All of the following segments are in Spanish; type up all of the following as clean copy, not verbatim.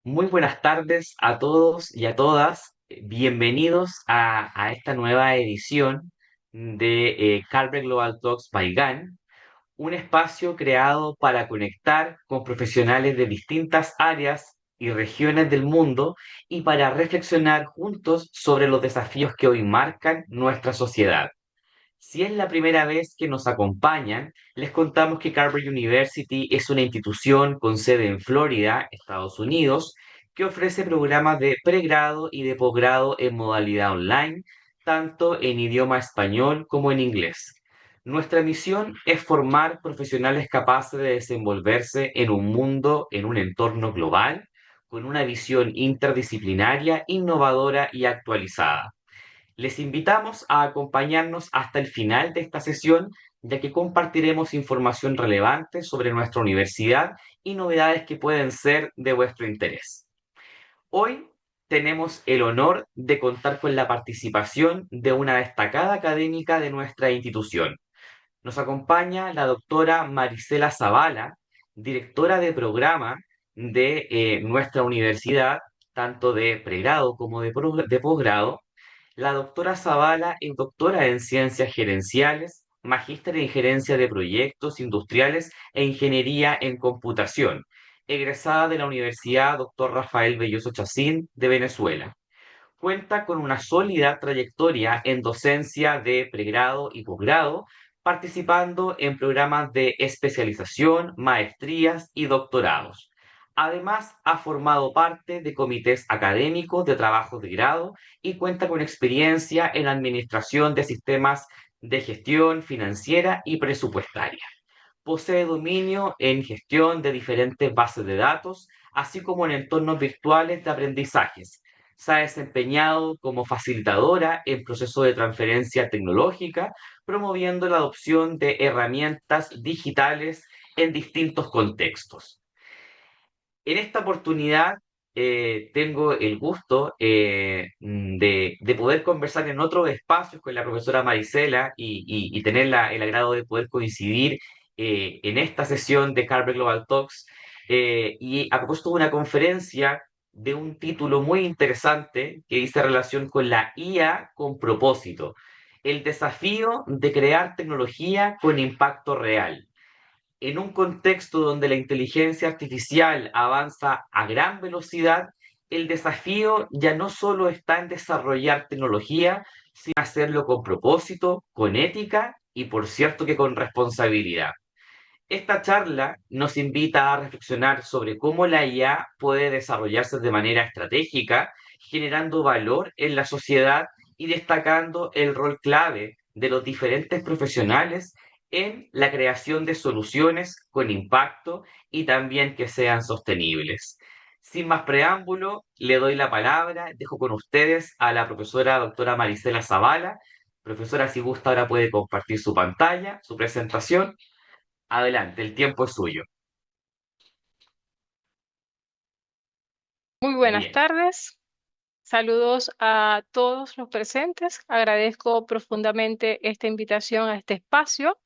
Muy buenas tardes a todos y a todas. Bienvenidos a esta nueva edición de Carver Global Talks by GAN, un espacio creado para conectar con profesionales de distintas áreas y regiones del mundo y para reflexionar juntos sobre los desafíos que hoy marcan nuestra sociedad. Si es la primera vez que nos acompañan, les contamos que Carver University es una institución con sede en Florida, Estados Unidos, que ofrece programas de pregrado y de posgrado en modalidad online, tanto en idioma español como en inglés. Nuestra misión es formar profesionales capaces de desenvolverse en un mundo, en un entorno global, con una visión interdisciplinaria, innovadora y actualizada. Les invitamos a acompañarnos hasta el final de esta sesión, ya que compartiremos información relevante sobre nuestra universidad y novedades que pueden ser de vuestro interés. Hoy tenemos el honor de contar con la participación de una destacada académica de nuestra institución. Nos acompaña la doctora Marisela Zavala, directora de programa de nuestra universidad, tanto de pregrado como de posgrado. La doctora Zavala es doctora en ciencias gerenciales, magíster en gerencia de proyectos industriales e ingeniería en computación, egresada de la Universidad Dr. Rafael Belloso Chacín de Venezuela. Cuenta con una sólida trayectoria en docencia de pregrado y posgrado, participando en programas de especialización, maestrías y doctorados. Además, ha formado parte de comités académicos de trabajos de grado y cuenta con experiencia en administración de sistemas de gestión financiera y presupuestaria. Posee dominio en gestión de diferentes bases de datos, así como en entornos virtuales de aprendizajes. Se ha desempeñado como facilitadora en procesos de transferencia tecnológica, promoviendo la adopción de herramientas digitales en distintos contextos. En esta oportunidad tengo el gusto de poder conversar en otros espacios con la profesora Marisela y tener el agrado de poder coincidir en esta sesión de Carver Global Talks y a propósito de una conferencia de un título muy interesante que dice relación con la IA con propósito, el desafío de crear tecnología con impacto real. En un contexto donde la inteligencia artificial avanza a gran velocidad, el desafío ya no solo está en desarrollar tecnología, sino hacerlo con propósito, con ética y, por cierto, que con responsabilidad. Esta charla nos invita a reflexionar sobre cómo la IA puede desarrollarse de manera estratégica, generando valor en la sociedad y destacando el rol clave de los diferentes profesionales en la creación de soluciones con impacto y también que sean sostenibles. Sin más preámbulo, le doy la palabra, dejo con ustedes a la profesora doctora Marisela Zavala. Profesora, si gusta, ahora puede compartir su pantalla, su presentación. Adelante, el tiempo es suyo. Muy buenas Bien. tardes. Saludos a todos los presentes. Agradezco profundamente esta invitación a este espacio.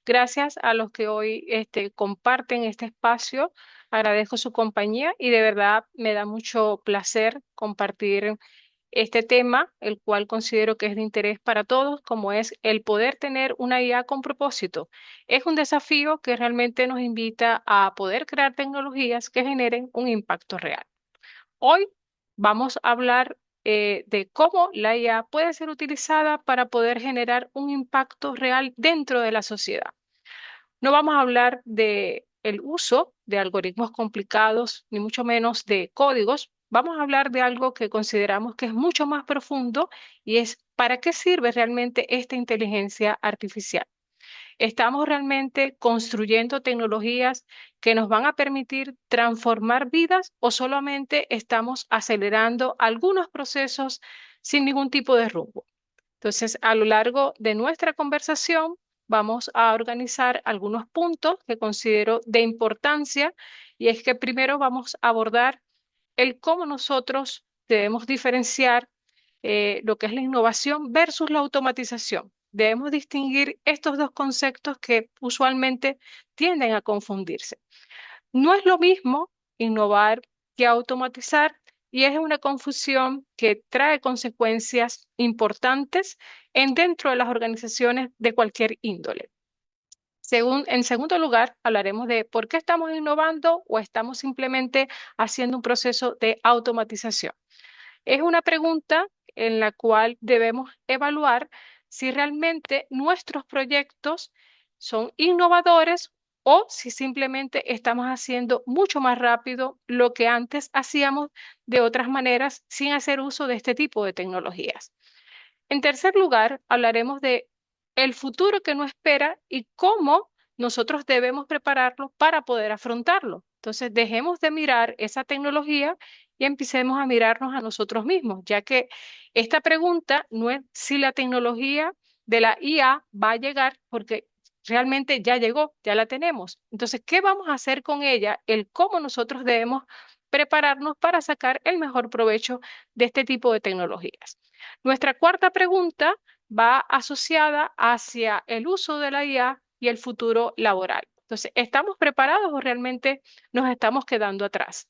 Gracias a los que hoy comparten este espacio. Agradezco su compañía y de verdad me da mucho placer compartir este tema, el cual considero que es de interés para todos, como es el poder tener una IA con propósito. Es un desafío que realmente nos invita a poder crear tecnologías que generen un impacto real. Hoy vamos a hablar de cómo la IA puede ser utilizada para poder generar un impacto real dentro de la sociedad. No vamos a hablar de el uso de algoritmos complicados, ni mucho menos de códigos. Vamos a hablar de algo que consideramos que es mucho más profundo y es ¿para qué sirve realmente esta inteligencia artificial? ¿Estamos realmente construyendo tecnologías que nos van a permitir transformar vidas o solamente estamos acelerando algunos procesos sin ningún tipo de rumbo? Entonces, a lo largo de nuestra conversación, vamos a organizar algunos puntos que considero de importancia y es que primero vamos a abordar el cómo nosotros debemos diferenciar lo que es la innovación versus la automatización. Debemos distinguir estos dos conceptos que usualmente tienden a confundirse. No es lo mismo innovar que automatizar y es una confusión que trae consecuencias importantes dentro de las organizaciones de cualquier índole. En segundo lugar, hablaremos de por qué estamos innovando o estamos simplemente haciendo un proceso de automatización. Es una pregunta en la cual debemos evaluar si realmente nuestros proyectos son innovadores o si simplemente estamos haciendo mucho más rápido lo que antes hacíamos de otras maneras sin hacer uso de este tipo de tecnologías. En tercer lugar, hablaremos de el futuro que nos espera y cómo nosotros debemos prepararlo para poder afrontarlo. Entonces, dejemos de mirar esa tecnología y empecemos a mirarnos a nosotros mismos, ya que esta pregunta no es si la tecnología de la IA va a llegar, porque realmente ya llegó, ya la tenemos. Entonces, ¿qué vamos a hacer con ella? El cómo nosotros debemos prepararnos para sacar el mejor provecho de este tipo de tecnologías. Nuestra cuarta pregunta va asociada hacia el uso de la IA y el futuro laboral. Entonces, ¿estamos preparados o realmente nos estamos quedando atrás?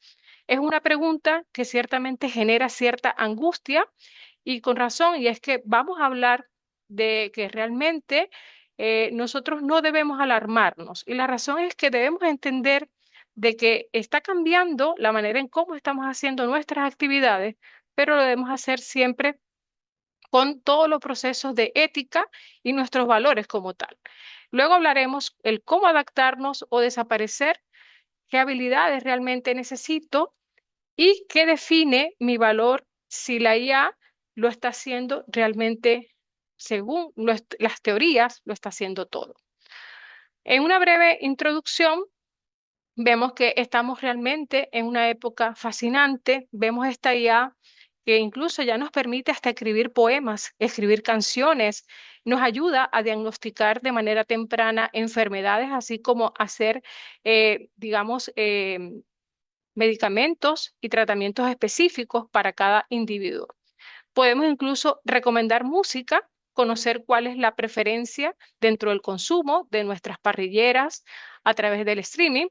Es una pregunta que ciertamente genera cierta angustia y con razón, y es que vamos a hablar de que realmente nosotros no debemos alarmarnos. Y la razón es que debemos entender de que está cambiando la manera en cómo estamos haciendo nuestras actividades, pero lo debemos hacer siempre con todos los procesos de ética y nuestros valores como tal. Luego hablaremos el cómo adaptarnos o desaparecer, qué habilidades realmente necesito y qué define mi valor si la IA lo está haciendo realmente según las teorías, lo está haciendo todo. En una breve introducción, vemos que estamos realmente en una época fascinante. Vemos esta IA que incluso ya nos permite hasta escribir poemas, escribir canciones, nos ayuda a diagnosticar de manera temprana enfermedades, así como hacer, digamos, medicamentos y tratamientos específicos para cada individuo. Podemos incluso recomendar música, conocer cuál es la preferencia dentro del consumo de nuestras parrilleras a través del streaming.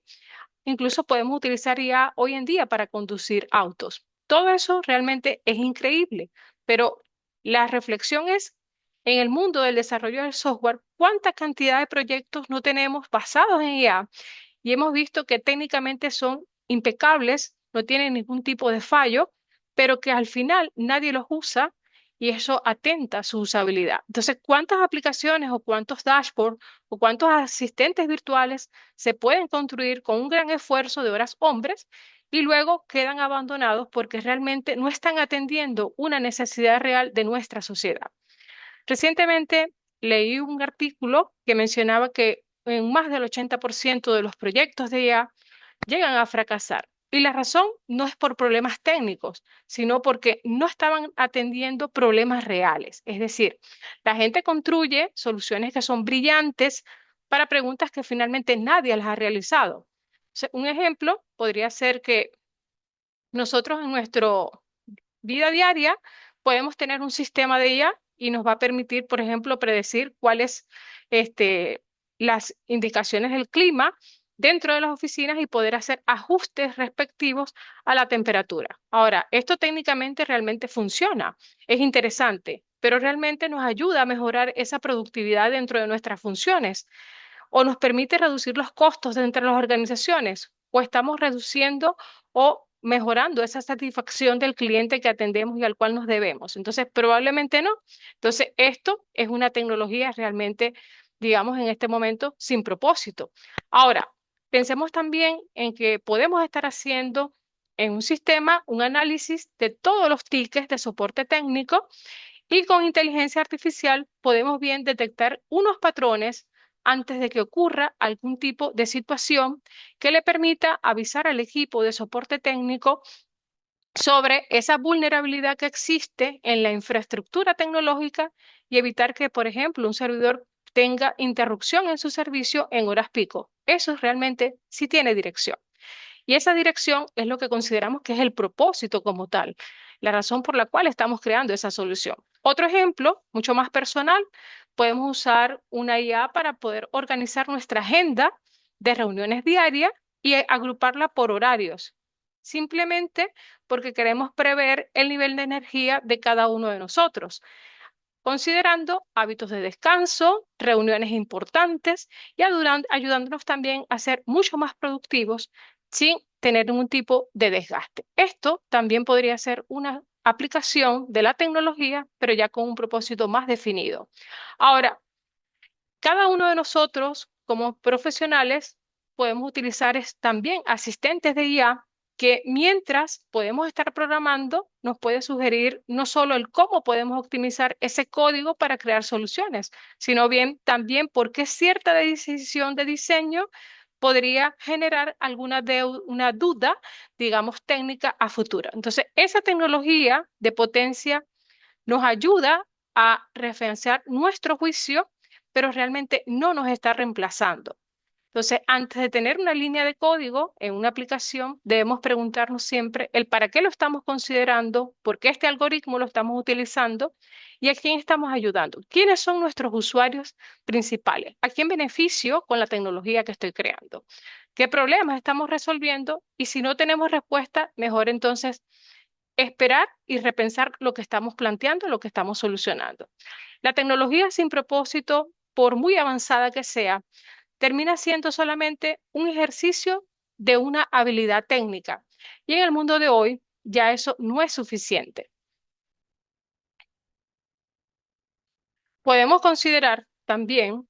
Incluso podemos utilizar IA hoy en día para conducir autos. Todo eso realmente es increíble, pero la reflexión es, en el mundo del desarrollo del software, ¿cuánta cantidad de proyectos no tenemos basados en IA? Y hemos visto que técnicamente son impecables, no tienen ningún tipo de fallo, pero que al final nadie los usa y eso atenta a su usabilidad. Entonces, ¿cuántas aplicaciones o cuántos dashboards o cuántos asistentes virtuales se pueden construir con un gran esfuerzo de horas hombres y luego quedan abandonados porque realmente no están atendiendo una necesidad real de nuestra sociedad? Recientemente leí un artículo que mencionaba que en más del 80% de los proyectos de IA llegan a fracasar. Y la razón no es por problemas técnicos, sino porque no estaban atendiendo problemas reales. Es decir, la gente construye soluciones que son brillantes para preguntas que finalmente nadie las ha realizado. O sea, un ejemplo podría ser que nosotros en nuestra vida diaria podemos tener un sistema de IA y nos va a permitir, por ejemplo, predecir cuáles este, las indicaciones del clima dentro de las oficinas y poder hacer ajustes respectivos a la temperatura. Ahora, esto técnicamente realmente funciona, es interesante, pero realmente nos ayuda a mejorar esa productividad dentro de nuestras funciones o nos permite reducir los costos dentro de las organizaciones, o estamos reduciendo o mejorando esa satisfacción del cliente que atendemos y al cual nos debemos. Entonces, probablemente no. Entonces, esto es una tecnología realmente, digamos, en este momento sin propósito. Ahora, pensemos también en que podemos estar haciendo en un sistema un análisis de todos los tickets de soporte técnico y con inteligencia artificial podemos bien detectar unos patrones antes de que ocurra algún tipo de situación que le permita avisar al equipo de soporte técnico sobre esa vulnerabilidad que existe en la infraestructura tecnológica y evitar que, por ejemplo, un servidor tenga interrupción en su servicio en horas pico. Eso realmente sí tiene dirección. Y esa dirección es lo que consideramos que es el propósito como tal, la razón por la cual estamos creando esa solución. Otro ejemplo, mucho más personal, podemos usar una IA para poder organizar nuestra agenda de reuniones diarias y agruparla por horarios. simplemente porque queremos prever el nivel de energía de cada uno de nosotros, considerando hábitos de descanso, reuniones importantes y ayudándonos también a ser mucho más productivos sin tener ningún tipo de desgaste. Esto también podría ser una aplicación de la tecnología, pero ya con un propósito más definido. Ahora, cada uno de nosotros, como profesionales, podemos utilizar también asistentes de IA que mientras podemos estar programando, nos puede sugerir no solo el cómo podemos optimizar ese código para crear soluciones, sino bien también por qué cierta decisión de diseño podría generar una duda, digamos, técnica a futuro. Entonces, esa tecnología de potencia nos ayuda a referenciar nuestro juicio, pero realmente no nos está reemplazando. Entonces, antes de tener una línea de código en una aplicación, debemos preguntarnos siempre el para qué lo estamos considerando, por qué este algoritmo lo estamos utilizando y a quién estamos ayudando. ¿Quiénes son nuestros usuarios principales? ¿A quién beneficio con la tecnología que estoy creando? ¿Qué problemas estamos resolviendo? Y si no tenemos respuesta, mejor entonces esperar y repensar lo que estamos planteando, lo que estamos solucionando. La tecnología sin propósito, por muy avanzada que sea, termina siendo solamente un ejercicio de una habilidad técnica. Y en el mundo de hoy ya eso no es suficiente. Podemos considerar también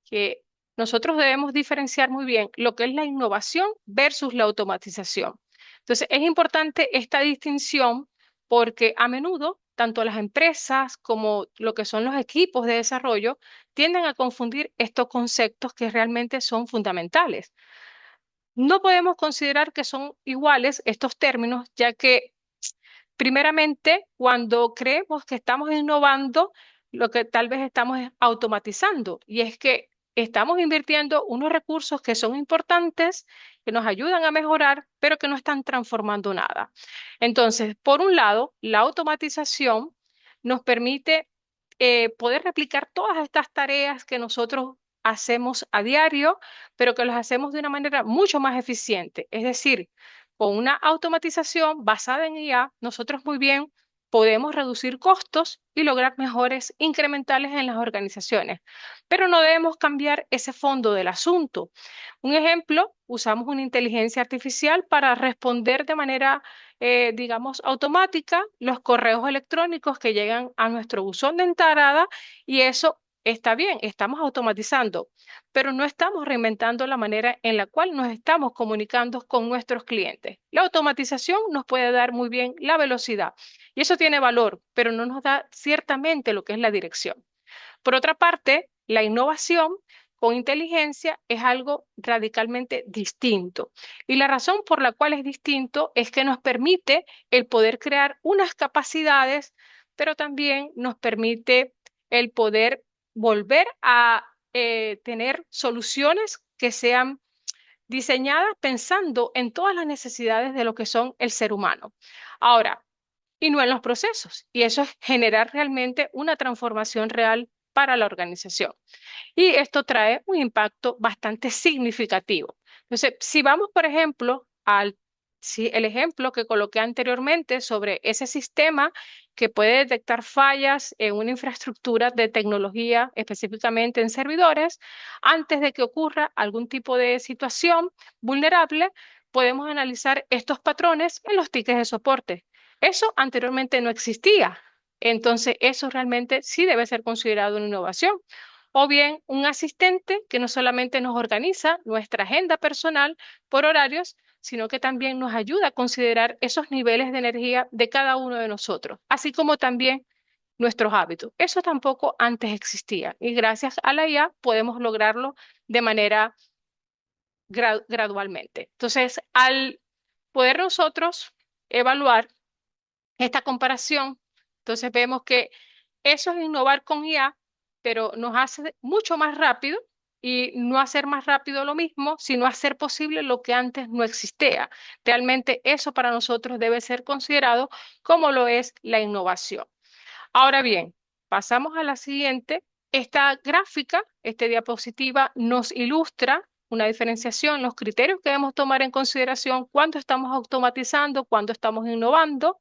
que nosotros debemos diferenciar muy bien lo que es la innovación versus la automatización. Entonces, es importante esta distinción porque a menudo tanto las empresas como lo que son los equipos de desarrollo tienden a confundir estos conceptos que realmente son fundamentales. No podemos considerar que son iguales estos términos, ya que primeramente, cuando creemos que estamos innovando, lo que tal vez estamos es automatizando, y es que estamos invirtiendo unos recursos que son importantes, que nos ayudan a mejorar, pero que no están transformando nada. Entonces, por un lado, la automatización nos permite poder replicar todas estas tareas que nosotros hacemos a diario, pero que las hacemos de una manera mucho más eficiente. Es decir, con una automatización basada en IA, nosotros muy bien podemos reducir costos y lograr mejores incrementales en las organizaciones, pero no debemos cambiar ese fondo del asunto. Un ejemplo, usamos una inteligencia artificial para responder de manera, digamos, automática los correos electrónicos que llegan a nuestro buzón de entrada y eso está bien, estamos automatizando, pero no estamos reinventando la manera en la cual nos estamos comunicando con nuestros clientes. La automatización nos puede dar muy bien la velocidad y eso tiene valor, pero no nos da ciertamente lo que es la dirección. Por otra parte, la innovación con inteligencia es algo radicalmente distinto. Y la razón por la cual es distinto es que nos permite el poder crear unas capacidades, pero también nos permite el poder volver a tener soluciones que sean diseñadas pensando en todas las necesidades de lo que son el ser humano. Ahora, y no en los procesos. Y eso es generar realmente una transformación real para la organización. Y esto trae un impacto bastante significativo. Entonces, si vamos, por ejemplo, si el ejemplo que coloqué anteriormente sobre ese sistema que puede detectar fallas en una infraestructura de tecnología, específicamente en servidores, antes de que ocurra algún tipo de situación vulnerable, podemos analizar estos patrones en los tickets de soporte. Eso anteriormente no existía. Entonces, eso realmente sí debe ser considerado una innovación o bien un asistente que no solamente nos organiza nuestra agenda personal por horarios, sino que también nos ayuda a considerar esos niveles de energía de cada uno de nosotros, así como también nuestros hábitos. Eso tampoco antes existía y gracias a la IA podemos lograrlo de manera gradualmente. Entonces, al poder nosotros evaluar esta comparación, entonces vemos que eso es innovar con IA, pero nos hace mucho más rápido y no hacer más rápido lo mismo, sino hacer posible lo que antes no existía. Realmente eso para nosotros debe ser considerado como lo es la innovación. Ahora bien, pasamos a la siguiente. Esta gráfica, esta diapositiva, nos ilustra una diferenciación, los criterios que debemos tomar en consideración cuando estamos automatizando, cuando estamos innovando.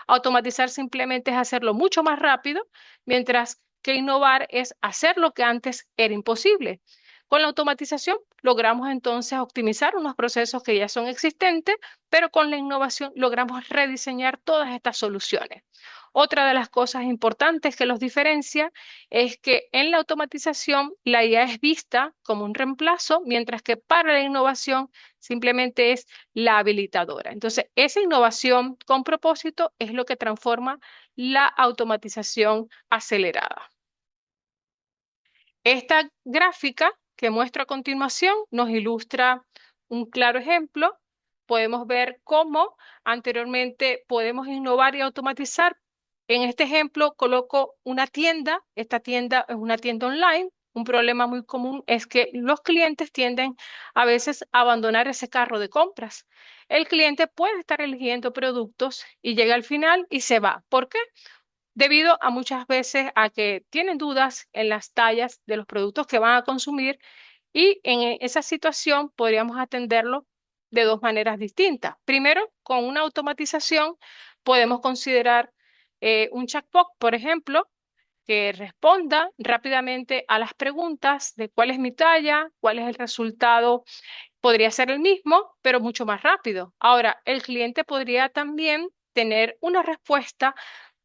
Automatizar simplemente es hacerlo mucho más rápido, mientras que innovar es hacer lo que antes era imposible. Con la automatización logramos entonces optimizar unos procesos que ya son existentes, pero con la innovación logramos rediseñar todas estas soluciones. Otra de las cosas importantes que los diferencia es que en la automatización la IA es vista como un reemplazo, mientras que para la innovación simplemente es la habilitadora. Entonces, esa innovación con propósito es lo que transforma la automatización acelerada. Esta gráfica que muestro a continuación nos ilustra un claro ejemplo. Podemos ver cómo anteriormente podemos innovar y automatizar. En este ejemplo coloco una tienda. Esta tienda es una tienda online. Un problema muy común es que los clientes tienden a veces a abandonar ese carro de compras. El cliente puede estar eligiendo productos y llega al final y se va. ¿Por qué? Debido a muchas veces a que tienen dudas en las tallas de los productos que van a consumir y en esa situación podríamos atenderlo de dos maneras distintas. Primero, con una automatización podemos considerar un chatbot, por ejemplo, que responda rápidamente a las preguntas de cuál es mi talla, cuál es el resultado. Podría ser el mismo, pero mucho más rápido. Ahora, el cliente podría también tener una respuesta,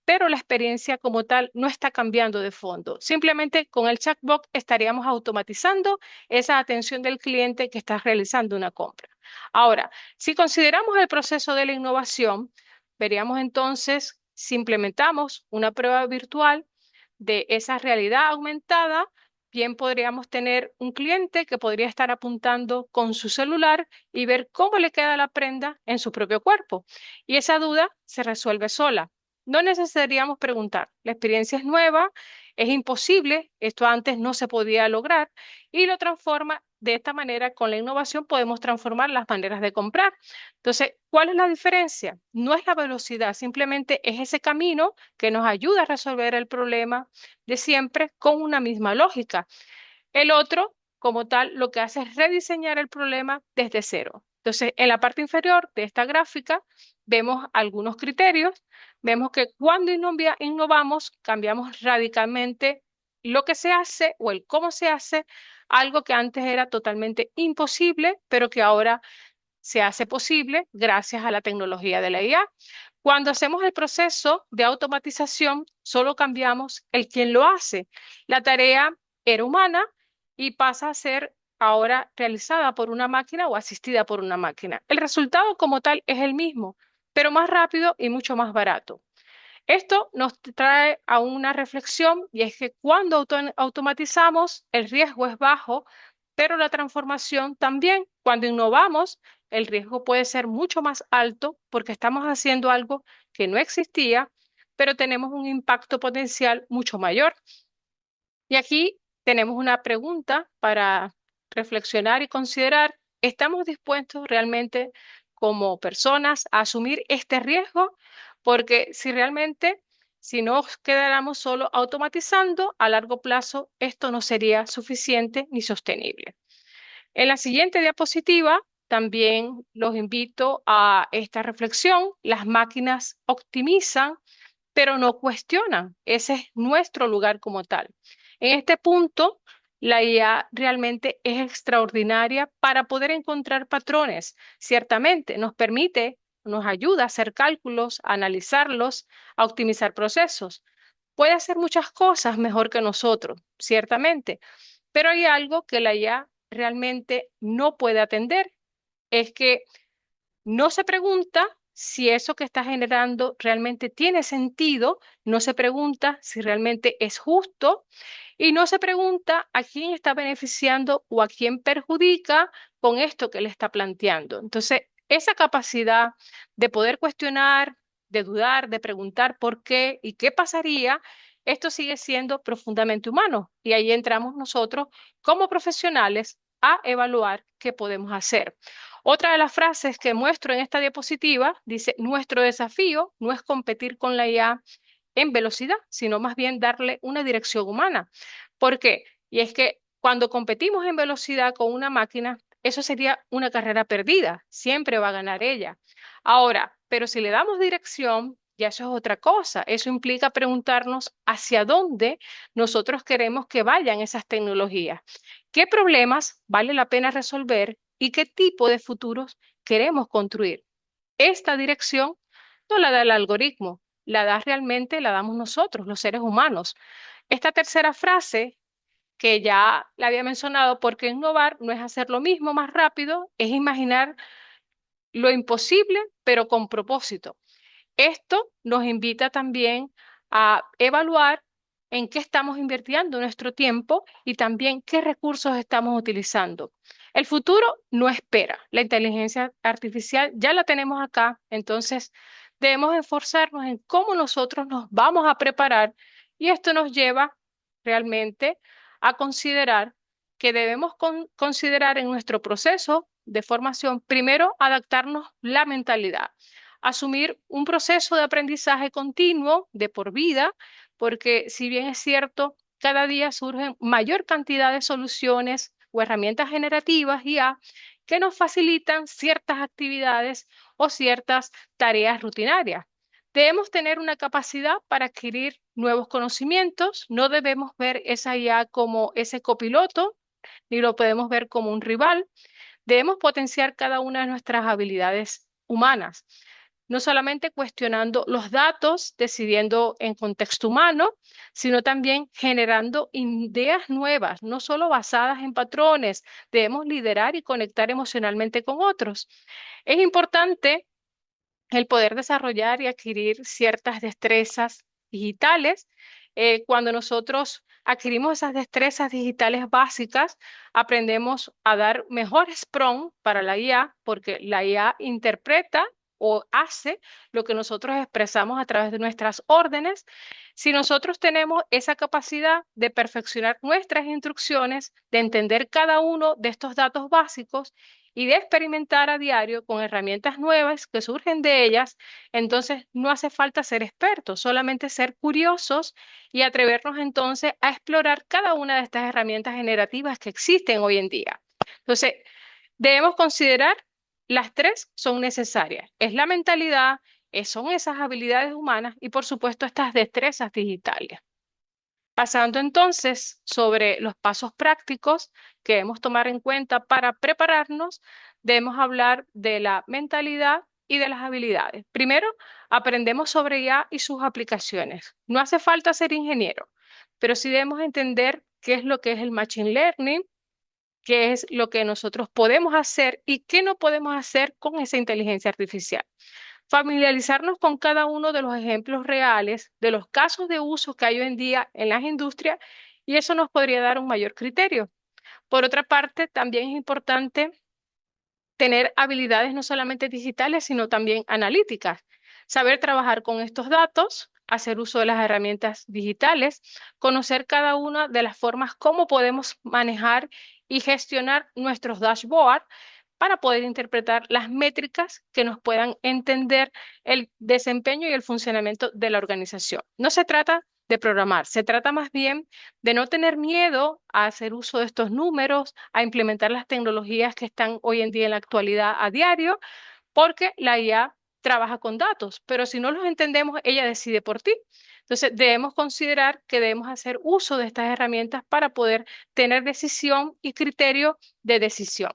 pero la experiencia como tal no está cambiando de fondo. Simplemente con el chatbot estaríamos automatizando esa atención del cliente que está realizando una compra. Ahora, si consideramos el proceso de la innovación, veríamos entonces si implementamos una prueba virtual de esa realidad aumentada. Bien, podríamos tener un cliente que podría estar apuntando con su celular y ver cómo le queda la prenda en su propio cuerpo. Y esa duda se resuelve sola. No necesitaríamos preguntar. La experiencia es nueva, es imposible, esto antes no se podía lograr y lo transforma de esta manera. Con la innovación podemos transformar las maneras de comprar. Entonces, ¿cuál es la diferencia? No es la velocidad, simplemente es ese camino que nos ayuda a resolver el problema de siempre con una misma lógica. El otro, como tal, lo que hace es rediseñar el problema desde cero. Entonces, en la parte inferior de esta gráfica vemos algunos criterios. Vemos que cuando innovamos, cambiamos radicalmente lo que se hace o el cómo se hace, algo que antes era totalmente imposible, pero que ahora se hace posible gracias a la tecnología de la IA. Cuando hacemos el proceso de automatización, solo cambiamos el quién lo hace. La tarea era humana y pasa a ser ahora realizada por una máquina o asistida por una máquina. El resultado como tal es el mismo, pero más rápido y mucho más barato. Esto nos trae a una reflexión y es que cuando automatizamos, el riesgo es bajo, pero la transformación también. Cuando innovamos, el riesgo puede ser mucho más alto porque estamos haciendo algo que no existía, pero tenemos un impacto potencial mucho mayor. Y aquí tenemos una pregunta para reflexionar y considerar. ¿Estamos dispuestos realmente como personas a asumir este riesgo? Porque si realmente, si nos quedáramos solo automatizando, a largo plazo esto no sería suficiente ni sostenible. En la siguiente diapositiva también los invito a esta reflexión. Las máquinas optimizan pero no cuestionan. Ese es nuestro lugar como tal. En este punto, la IA realmente es extraordinaria para poder encontrar patrones. Ciertamente, nos permite, nos ayuda a hacer cálculos, a analizarlos, a optimizar procesos. Puede hacer muchas cosas mejor que nosotros, ciertamente, pero hay algo que la IA realmente no puede atender, es que no se pregunta si eso que está generando realmente tiene sentido, no se pregunta si realmente es justo y no se pregunta a quién está beneficiando o a quién perjudica con esto que le está planteando. Entonces, esa capacidad de poder cuestionar, de dudar, de preguntar por qué y qué pasaría, esto sigue siendo profundamente humano y ahí entramos nosotros como profesionales a evaluar qué podemos hacer. Otra de las frases que muestro en esta diapositiva dice, nuestro desafío no es competir con la IA en velocidad, sino más bien darle una dirección humana. ¿Por qué? Y es que cuando competimos en velocidad con una máquina, eso sería una carrera perdida, siempre va a ganar ella. Ahora, pero si le damos dirección, ya eso es otra cosa. Eso implica preguntarnos hacia dónde nosotros queremos que vayan esas tecnologías. ¿Qué problemas vale la pena resolver y qué tipo de futuros queremos construir? Esta dirección no la da el algoritmo, la damos nosotros, los seres humanos. Esta tercera frase que ya la había mencionado, porque innovar no es hacer lo mismo más rápido, es imaginar lo imposible, pero con propósito. Esto nos invita también a evaluar en qué estamos invirtiendo nuestro tiempo y también qué recursos estamos utilizando. El futuro no espera. La inteligencia artificial ya la tenemos acá, entonces debemos esforzarnos en cómo nosotros nos vamos a preparar y esto nos lleva realmente a considerar que debemos considerar en nuestro proceso de formación, primero, adaptarnos la mentalidad, asumir un proceso de aprendizaje continuo de por vida, porque si bien es cierto, cada día surgen mayor cantidad de soluciones o herramientas generativas IA que nos facilitan ciertas actividades o ciertas tareas rutinarias. Debemos tener una capacidad para adquirir nuevos conocimientos, no debemos ver esa IA como ese copiloto, ni lo podemos ver como un rival. Debemos potenciar cada una de nuestras habilidades humanas, no solamente cuestionando los datos, decidiendo en contexto humano, sino también generando ideas nuevas, no solo basadas en patrones. Debemos liderar y conectar emocionalmente con otros. Es importante el poder desarrollar y adquirir ciertas destrezas digitales. Cuando nosotros adquirimos esas destrezas digitales básicas, aprendemos a dar mejores prompts para la IA, porque la IA interpreta o hace lo que nosotros expresamos a través de nuestras órdenes. Si nosotros tenemos esa capacidad de perfeccionar nuestras instrucciones, de entender cada uno de estos datos básicos, y de experimentar a diario con herramientas nuevas que surgen de ellas, entonces no hace falta ser expertos, solamente ser curiosos y atrevernos entonces a explorar cada una de estas herramientas generativas que existen hoy en día. Entonces, debemos considerar las tres son necesarias. Es la mentalidad, son esas habilidades humanas y por supuesto estas destrezas digitales. Pasando entonces sobre los pasos prácticos que debemos tomar en cuenta para prepararnos, debemos hablar de la mentalidad y de las habilidades. Primero, aprendemos sobre IA y sus aplicaciones. No hace falta ser ingeniero, pero sí debemos entender qué es lo que es el Machine Learning, qué es lo que nosotros podemos hacer y qué no podemos hacer con esa inteligencia artificial. Familiarizarnos con cada uno de los ejemplos reales, de los casos de uso que hay hoy en día en las industrias, y eso nos podría dar un mayor criterio. Por otra parte, también es importante tener habilidades no solamente digitales, sino también analíticas. Saber trabajar con estos datos, hacer uso de las herramientas digitales, conocer cada una de las formas como podemos manejar y gestionar nuestros dashboards para poder interpretar las métricas que nos puedan entender el desempeño y el funcionamiento de la organización. No se trata de programar, se trata más bien de no tener miedo a hacer uso de estos números, a implementar las tecnologías que están hoy en día en la actualidad a diario, porque la IA trabaja con datos, pero si no los entendemos, ella decide por ti. Entonces, debemos considerar que debemos hacer uso de estas herramientas para poder tener decisión y criterio de decisión.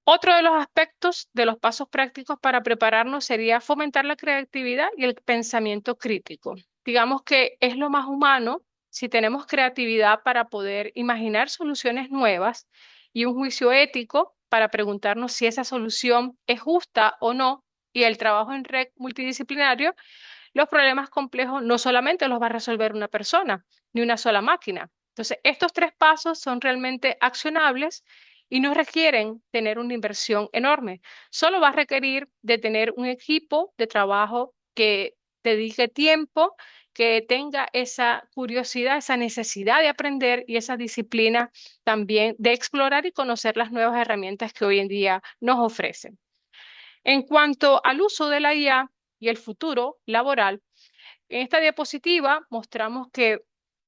Otro de los aspectos de los pasos prácticos para prepararnos sería fomentar la creatividad y el pensamiento crítico. Digamos que es lo más humano si tenemos creatividad para poder imaginar soluciones nuevas y un juicio ético para preguntarnos si esa solución es justa o no, y el trabajo en red multidisciplinario, los problemas complejos no solamente los va a resolver una persona ni una sola máquina. Entonces, estos tres pasos son realmente accionables y no requieren tener una inversión enorme. Solo va a requerir de tener un equipo de trabajo que dedique tiempo, que tenga esa curiosidad, esa necesidad de aprender y esa disciplina también de explorar y conocer las nuevas herramientas que hoy en día nos ofrecen. En cuanto al uso de la IA y el futuro laboral, en esta diapositiva mostramos que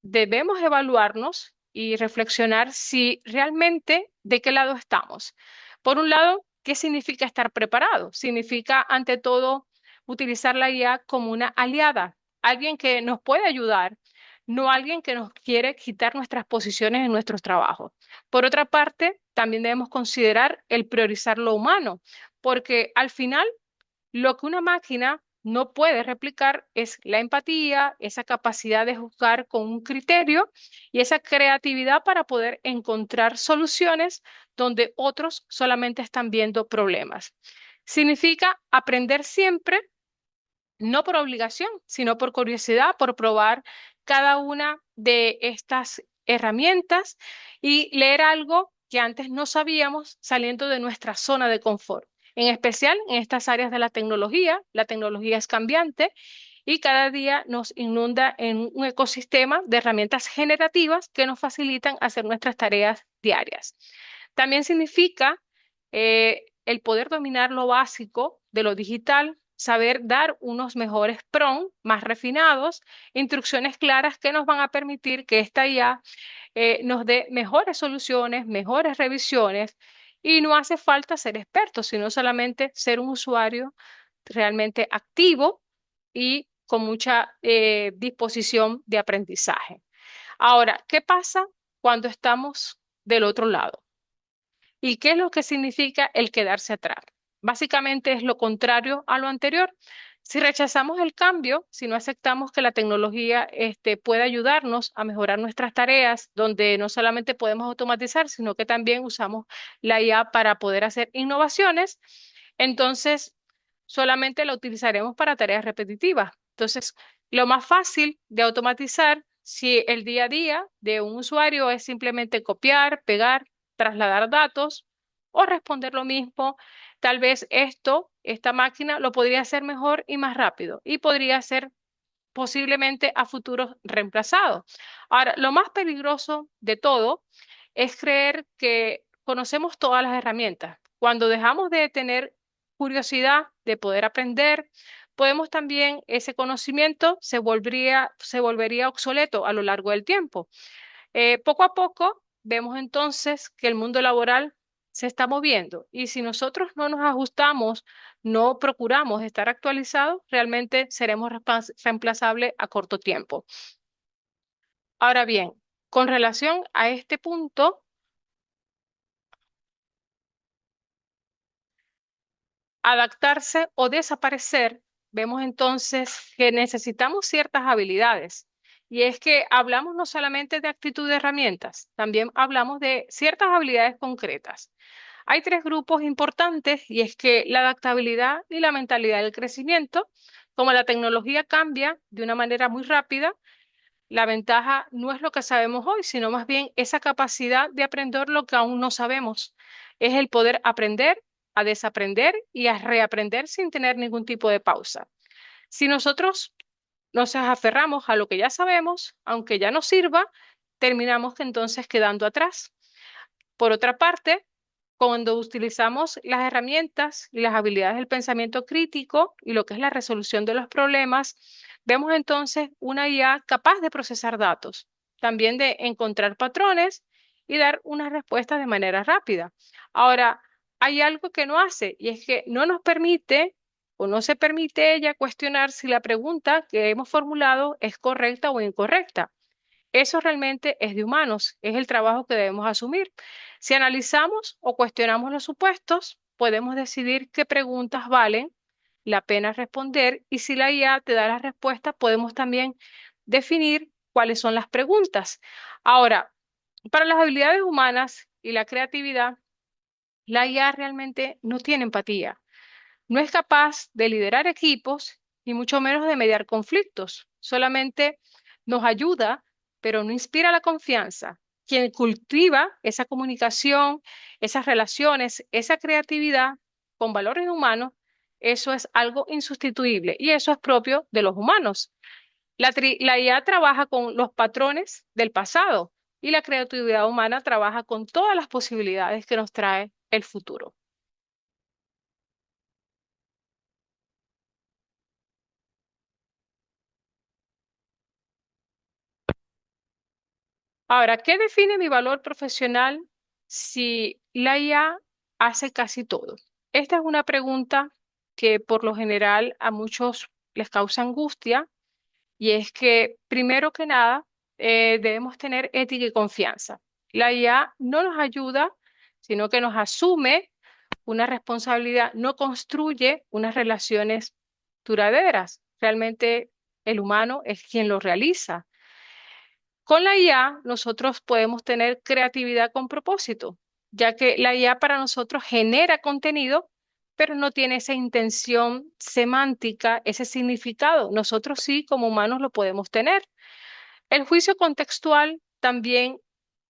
debemos evaluarnos y reflexionar si realmente de qué lado estamos. Por un lado, ¿qué significa estar preparado? Significa, ante todo, utilizar la IA como una aliada, alguien que nos puede ayudar, no alguien que nos quiere quitar nuestras posiciones en nuestros trabajos. Por otra parte, también debemos considerar el priorizar lo humano, porque al final lo que una máquina no puede replicar es la empatía, esa capacidad de juzgar con un criterio y esa creatividad para poder encontrar soluciones donde otros solamente están viendo problemas. Significa aprender siempre, no por obligación, sino por curiosidad, por probar cada una de estas herramientas y leer algo que antes no sabíamos saliendo de nuestra zona de confort. En especial en estas áreas de la tecnología es cambiante y cada día nos inunda en un ecosistema de herramientas generativas que nos facilitan hacer nuestras tareas diarias. También significa el poder dominar lo básico de lo digital, saber dar unos mejores prompts más refinados, instrucciones claras que nos van a permitir que esta IA nos dé mejores soluciones, mejores revisiones y no hace falta ser experto, sino solamente ser un usuario realmente activo y con mucha disposición de aprendizaje. Ahora, ¿qué pasa cuando estamos del otro lado? ¿Y qué es lo que significa el quedarse atrás? Básicamente es lo contrario a lo anterior. Si rechazamos el cambio, si no aceptamos que la tecnología puede ayudarnos a mejorar nuestras tareas, donde no solamente podemos automatizar, sino que también usamos la IA para poder hacer innovaciones, entonces solamente la utilizaremos para tareas repetitivas. Entonces, lo más fácil de automatizar, si el día a día de un usuario es simplemente copiar, pegar, trasladar datos o responder lo mismo. Tal vez esta máquina lo podría hacer mejor y más rápido y podría ser posiblemente a futuros reemplazados. Ahora, lo más peligroso de todo es creer que conocemos todas las herramientas. Cuando dejamos de tener curiosidad de poder aprender, podemos también, ese conocimiento se volvería obsoleto a lo largo del tiempo. Poco a poco vemos entonces que el mundo laboral se está moviendo y si nosotros no nos ajustamos, no procuramos estar actualizados, realmente seremos reemplazables a corto tiempo. Ahora bien, con relación a este punto, adaptarse o desaparecer, vemos entonces que necesitamos ciertas habilidades. Y es que hablamos no solamente de actitud de herramientas, también hablamos de ciertas habilidades concretas. Hay tres grupos importantes y es que la adaptabilidad y la mentalidad del crecimiento, como la tecnología cambia de una manera muy rápida, la ventaja no es lo que sabemos hoy, sino más bien esa capacidad de aprender lo que aún no sabemos. Es el poder aprender, a desaprender y a reaprender sin tener ningún tipo de pausa. Si nosotros nos aferramos a lo que ya sabemos, aunque ya nos sirva, terminamos entonces quedando atrás. Por otra parte, cuando utilizamos las herramientas y las habilidades del pensamiento crítico y lo que es la resolución de los problemas, vemos entonces una IA capaz de procesar datos, también de encontrar patrones y dar una respuesta de manera rápida. Ahora, hay algo que no hace y es que no nos permite o no se permite ella cuestionar si la pregunta que hemos formulado es correcta o incorrecta. Eso realmente es de humanos, es el trabajo que debemos asumir. Si analizamos o cuestionamos los supuestos, podemos decidir qué preguntas valen la pena responder y si la IA te da la respuesta, podemos también definir cuáles son las preguntas. Ahora, para las habilidades humanas y la creatividad, la IA realmente no tiene empatía. No es capaz de liderar equipos y mucho menos de mediar conflictos. Solamente nos ayuda, pero no inspira la confianza. Quien cultiva esa comunicación, esas relaciones, esa creatividad con valores humanos, eso es algo insustituible y eso es propio de los humanos. La IA trabaja con los patrones del pasado y la creatividad humana trabaja con todas las posibilidades que nos trae el futuro. Ahora, ¿qué define mi valor profesional si la IA hace casi todo? Esta es una pregunta que por lo general a muchos les causa angustia y es que, primero que nada, debemos tener ética y confianza. La IA no nos ayuda, sino que nos asume una responsabilidad, no construye unas relaciones duraderas. Realmente el humano es quien lo realiza. Con la IA nosotros podemos tener creatividad con propósito, ya que la IA para nosotros genera contenido, pero no tiene esa intención semántica, ese significado. Nosotros sí, como humanos, lo podemos tener. El juicio contextual también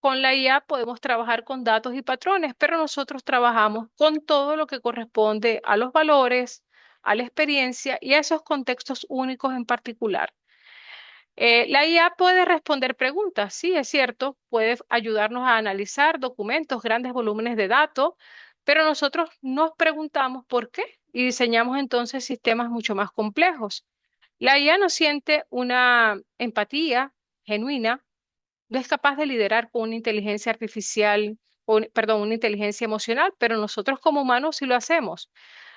con la IA podemos trabajar con datos y patrones, pero nosotros trabajamos con todo lo que corresponde a los valores, a la experiencia y a esos contextos únicos en particular. La IA puede responder preguntas, sí, es cierto, puede ayudarnos a analizar documentos, grandes volúmenes de datos, pero nosotros nos preguntamos por qué y diseñamos entonces sistemas mucho más complejos. La IA no siente una empatía genuina, no es capaz de liderar con una inteligencia artificial, perdón, una inteligencia emocional, pero nosotros como humanos sí lo hacemos.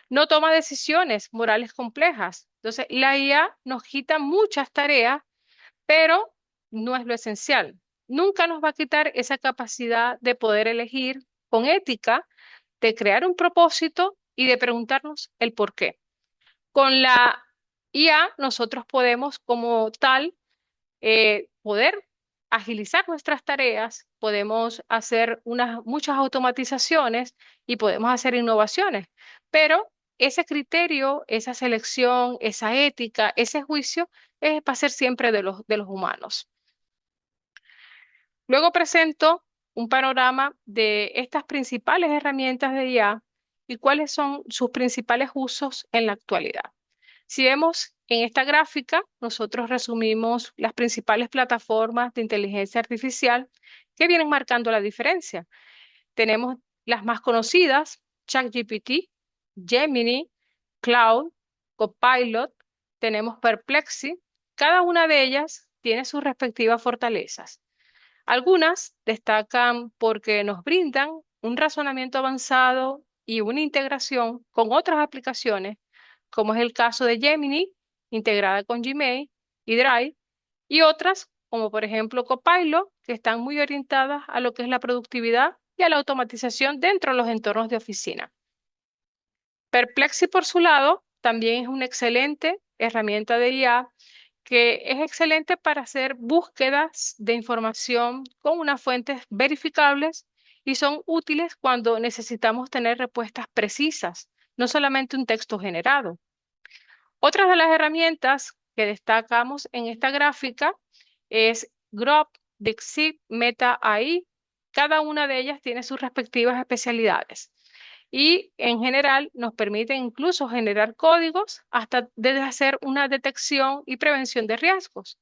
No toma decisiones morales complejas. Entonces, la IA nos quita muchas tareas, pero no es lo esencial. Nunca nos va a quitar esa capacidad de poder elegir con ética, de crear un propósito y de preguntarnos el por qué. Con la IA nosotros podemos como tal poder agilizar nuestras tareas, podemos hacer muchas automatizaciones y podemos hacer innovaciones, pero ese criterio, esa selección, esa ética, ese juicio va a ser siempre de los humanos. Luego presento un panorama de estas principales herramientas de IA y cuáles son sus principales usos en la actualidad. Si vemos en esta gráfica, nosotros resumimos las principales plataformas de inteligencia artificial que vienen marcando la diferencia. Tenemos las más conocidas, ChatGPT, Gemini, Cloud, Copilot, tenemos Perplexity. Cada una de ellas tiene sus respectivas fortalezas. Algunas destacan porque nos brindan un razonamiento avanzado y una integración con otras aplicaciones, como es el caso de Gemini, integrada con Gmail y Drive, y otras, como por ejemplo Copilot, que están muy orientadas a lo que es la productividad y a la automatización dentro de los entornos de oficina. Perplexity, por su lado, también es una excelente herramienta de IA que es excelente para hacer búsquedas de información con unas fuentes verificables y son útiles cuando necesitamos tener respuestas precisas, no solamente un texto generado. Otras de las herramientas que destacamos en esta gráfica es Grok, Dixit, Meta AI. Cada una de ellas tiene sus respectivas especialidades y en general nos permiten incluso generar códigos hasta desde hacer una detección y prevención de riesgos.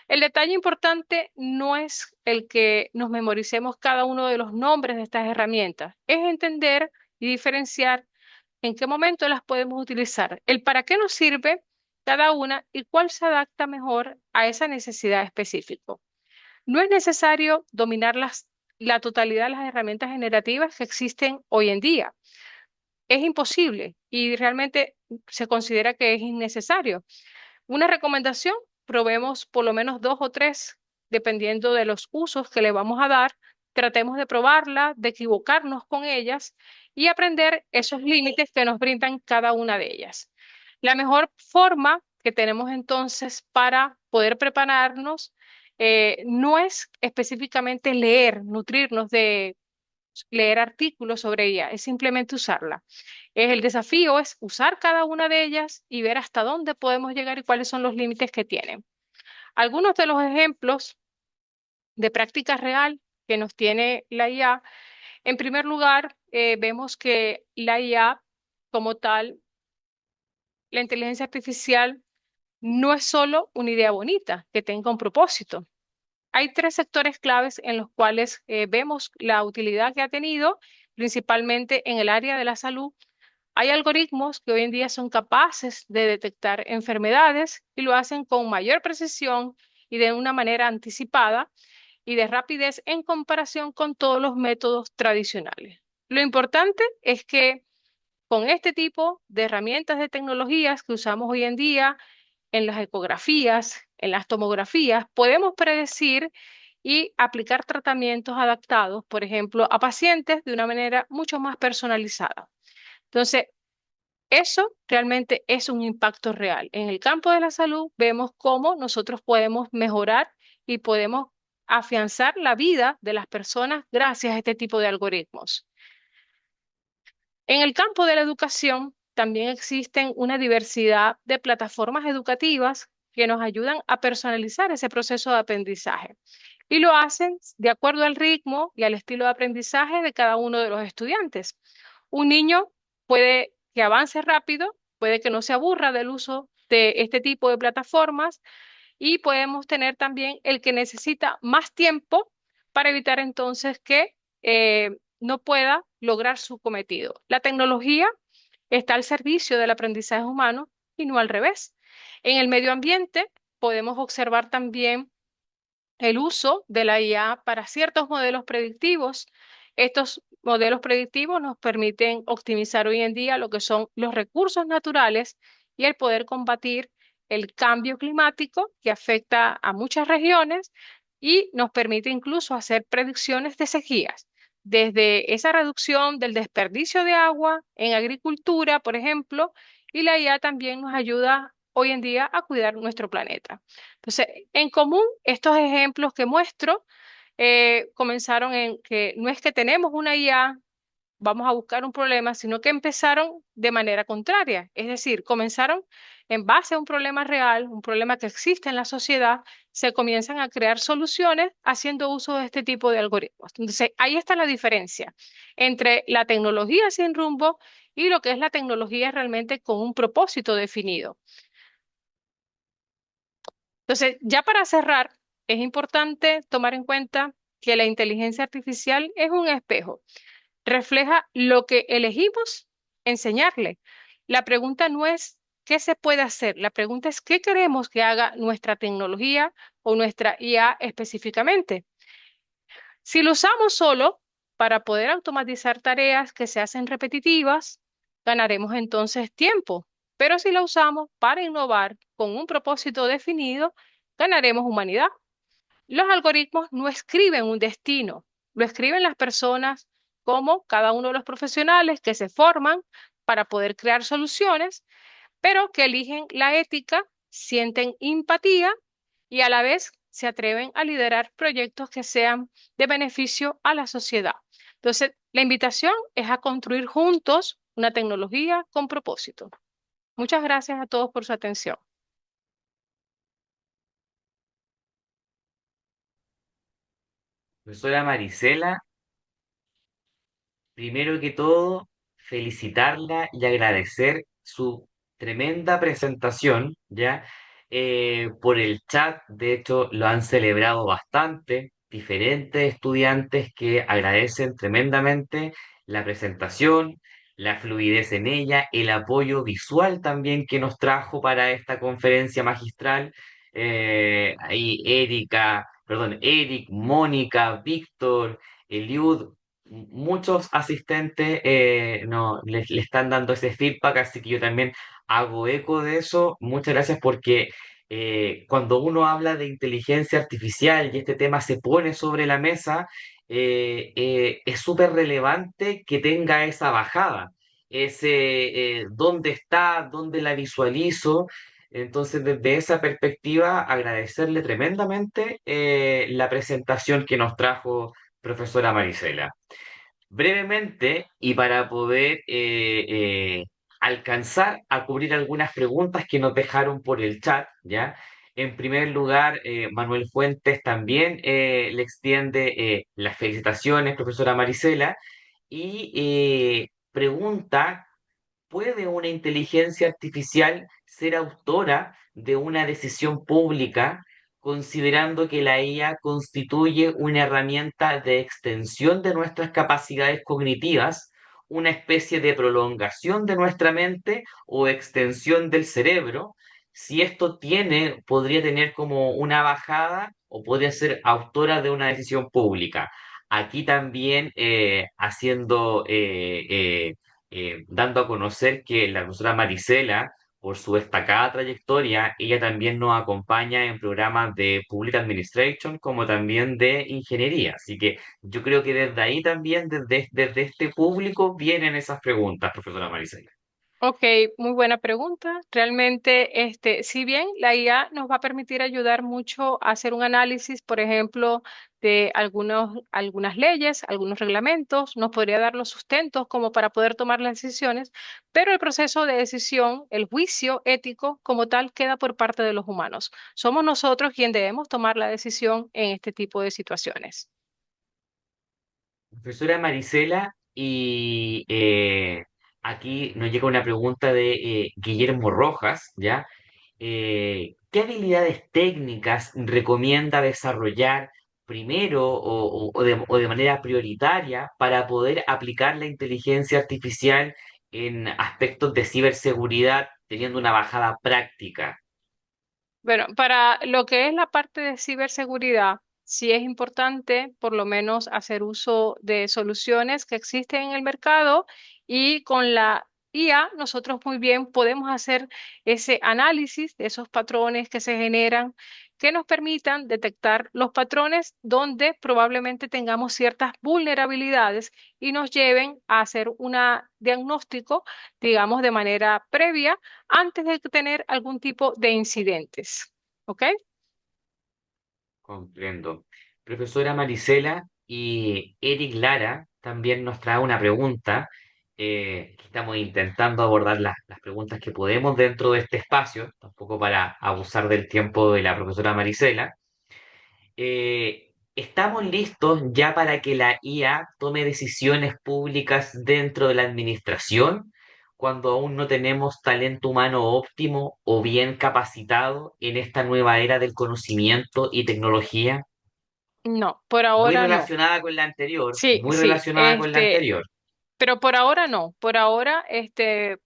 El detalle importante no es el que nos memoricemos cada uno de los nombres de estas herramientas, es entender y diferenciar en qué momento las podemos utilizar, el para qué nos sirve cada una y cuál se adapta mejor a esa necesidad específica. No es necesario dominar la totalidad de las herramientas generativas que existen hoy en día. Es imposible y realmente se considera que es innecesario. Una recomendación, probemos por lo menos dos o tres, dependiendo de los usos que le vamos a dar. Tratemos de probarla, de equivocarnos con ellas y aprender esos límites que nos brindan cada una de ellas. La mejor forma que tenemos entonces para poder prepararnos no es específicamente leer, nutrirnos de leer artículos sobre ella, es simplemente usarla. El desafío es usar cada una de ellas y ver hasta dónde podemos llegar y cuáles son los límites que tienen. Algunos de los ejemplos de práctica real que nos tiene la IA, en primer lugar, vemos que la IA como tal, la inteligencia artificial, no es solo una idea bonita que tenga un propósito. Hay tres sectores claves en los cuales vemos la utilidad que ha tenido, principalmente en el área de la salud. Hay algoritmos que hoy en día son capaces de detectar enfermedades y lo hacen con mayor precisión y de una manera anticipada. y de rapidez en comparación con todos los métodos tradicionales. Lo importante es que con este tipo de herramientas de tecnologías que usamos hoy en día en las ecografías, en las tomografías, podemos predecir y aplicar tratamientos adaptados, por ejemplo, a pacientes de una manera mucho más personalizada. Entonces, eso realmente es un impacto real. En el campo de la salud vemos cómo nosotros podemos mejorar y podemos afianzar la vida de las personas gracias a este tipo de algoritmos. En el campo de la educación también existen una diversidad de plataformas educativas que nos ayudan a personalizar ese proceso de aprendizaje y lo hacen de acuerdo al ritmo y al estilo de aprendizaje de cada uno de los estudiantes. Un niño puede que avance rápido, puede que no se aburra del uso de este tipo de plataformas y podemos tener también el que necesita más tiempo para evitar entonces que no pueda lograr su cometido. La tecnología está al servicio del aprendizaje humano y no al revés. En el medio ambiente podemos observar también el uso de la IA para ciertos modelos predictivos. Estos modelos predictivos nos permiten optimizar hoy en día lo que son los recursos naturales y el poder combatir el cambio climático que afecta a muchas regiones y nos permite incluso hacer predicciones de sequías. Desde esa reducción del desperdicio de agua en agricultura, por ejemplo, y la IA también nos ayuda hoy en día a cuidar nuestro planeta. Entonces, en común, estos ejemplos que muestro comenzaron en que no es que tenemos una IA, vamos a buscar un problema, sino que empezaron de manera contraria. Es decir, comenzaron en base a un problema real, un problema que existe en la sociedad, se comienzan a crear soluciones haciendo uso de este tipo de algoritmos. Entonces, ahí está la diferencia entre la tecnología sin rumbo y lo que es la tecnología realmente con un propósito definido. Entonces, ya para cerrar, es importante tomar en cuenta que la inteligencia artificial es un espejo, refleja lo que elegimos enseñarle. La pregunta no es qué se puede hacer, la pregunta es qué queremos que haga nuestra tecnología o nuestra IA específicamente. Si lo usamos solo para poder automatizar tareas que se hacen repetitivas, ganaremos entonces tiempo. Pero si lo usamos para innovar con un propósito definido, ganaremos humanidad. Los algoritmos no escriben un destino, lo escriben las personas como cada uno de los profesionales que se forman para poder crear soluciones, pero que eligen la ética, sienten empatía y a la vez se atreven a liderar proyectos que sean de beneficio a la sociedad. Entonces, la invitación es a construir juntos una tecnología con propósito. Muchas gracias a todos por su atención. Profesora Marisela, primero que todo, felicitarla y agradecer su tremenda presentación, ¿ya? Por el chat, de hecho, lo han celebrado bastante, diferentes estudiantes que agradecen tremendamente la presentación, la fluidez en ella, el apoyo visual también que nos trajo para esta conferencia magistral. Ahí Eric, Mónica, Víctor, Eliud, muchos asistentes no, le están dando ese feedback, así que yo también hago eco de eso. Muchas gracias porque cuando uno habla de inteligencia artificial y este tema se pone sobre la mesa, es súper relevante que tenga esa bajada, ese dónde está, dónde la visualizo. Entonces, desde esa perspectiva, agradecerle tremendamente la presentación que nos trajo profesora Marisela. Brevemente, y para poder alcanzar a cubrir algunas preguntas que nos dejaron por el chat, ¿ya? En primer lugar, Manuel Fuentes también le extiende las felicitaciones, profesora Marisela, y pregunta: ¿puede una inteligencia artificial ser autora de una decisión pública, considerando que la IA constituye una herramienta de extensión de nuestras capacidades cognitivas, una especie de prolongación de nuestra mente o extensión del cerebro? si esto podría tener como una bajada o podría ser autora de una decisión pública. Aquí también dando a conocer que la profesora Marisela, por su destacada trayectoria, ella también nos acompaña en programas de Public Administration como también de ingeniería. Así que yo creo que desde ahí también, desde este público, vienen esas preguntas, profesora Marisela. Ok, muy buena pregunta. Realmente, si bien la IA nos va a permitir ayudar mucho a hacer un análisis, por ejemplo, de algunas leyes, algunos reglamentos, nos podría dar los sustentos como para poder tomar las decisiones, pero el proceso de decisión, el juicio ético como tal, queda por parte de los humanos. Somos nosotros quienes debemos tomar la decisión en este tipo de situaciones. Profesora Marisela, y aquí nos llega una pregunta de Guillermo Rojas, ¿ya? ¿Qué habilidades técnicas recomienda desarrollar primero o de manera prioritaria para poder aplicar la inteligencia artificial en aspectos de ciberseguridad teniendo una bajada práctica? Bueno, para lo que es la parte de ciberseguridad, sí es importante por lo menos hacer uso de soluciones que existen en el mercado y con la IA nosotros muy bien podemos hacer ese análisis de esos patrones que se generan que nos permitan detectar los patrones donde probablemente tengamos ciertas vulnerabilidades y nos lleven a hacer un diagnóstico, digamos, de manera previa antes de tener algún tipo de incidentes. ¿Ok? Comprendo. Profesora Marisela y Eric Lara también nos trae una pregunta, que estamos intentando abordar las preguntas que podemos dentro de este espacio, tampoco para abusar del tiempo de la profesora Marisela. ¿Estamos listos ya para que la IA tome decisiones públicas dentro de la administración cuando aún no tenemos talento humano óptimo o bien capacitado en esta nueva era del conocimiento y tecnología? No, por Muy ahora no. relacionada con la anterior, Sí, muy sí, relacionada con la anterior. pero por ahora no. Por ahora,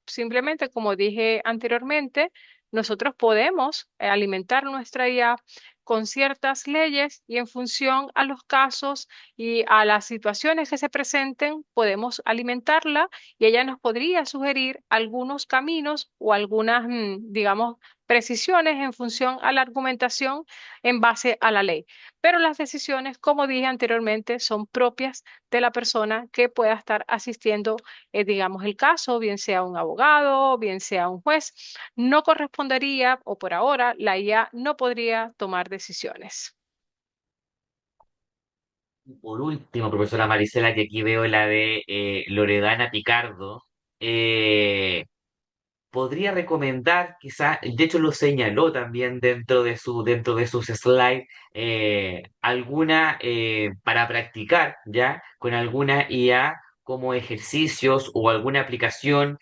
simplemente como dije anteriormente, nosotros podemos alimentar nuestra IA con ciertas leyes y en función a los casos y a las situaciones que se presenten, podemos alimentarla y ella nos podría sugerir algunos caminos o algunas, digamos, precisiones en función a la argumentación en base a la ley. Pero las decisiones, como dije anteriormente, son propias de la persona que pueda estar asistiendo, digamos, el caso, bien sea un abogado, bien sea un juez. No correspondería, o por ahora, la IA no podría tomar decisiones. Por último, profesora Marisela, que aquí veo la de Loredana Picardo, eh, podría recomendar, quizás, de hecho lo señaló también dentro de sus slides, alguna para practicar ya con alguna IA como ejercicios o alguna aplicación.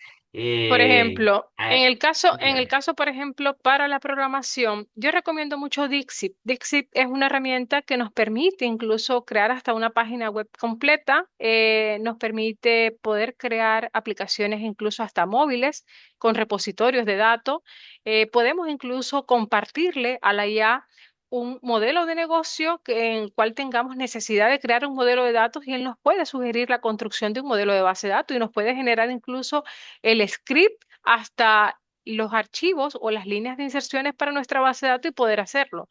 Por eh, ejemplo, a- en el Dígame. caso, por ejemplo, para la programación, yo recomiendo mucho Dixit. Dixit es una herramienta que nos permite incluso crear hasta una página web completa, nos permite poder crear aplicaciones incluso hasta móviles con repositorios de datos. Podemos incluso compartirle a la IA un modelo de negocio en el cual tengamos necesidad de crear un modelo de datos y él nos puede sugerir la construcción de un modelo de base de datos y nos puede generar incluso el script hasta los archivos o las líneas de inserciones para nuestra base de datos y poder hacerlo.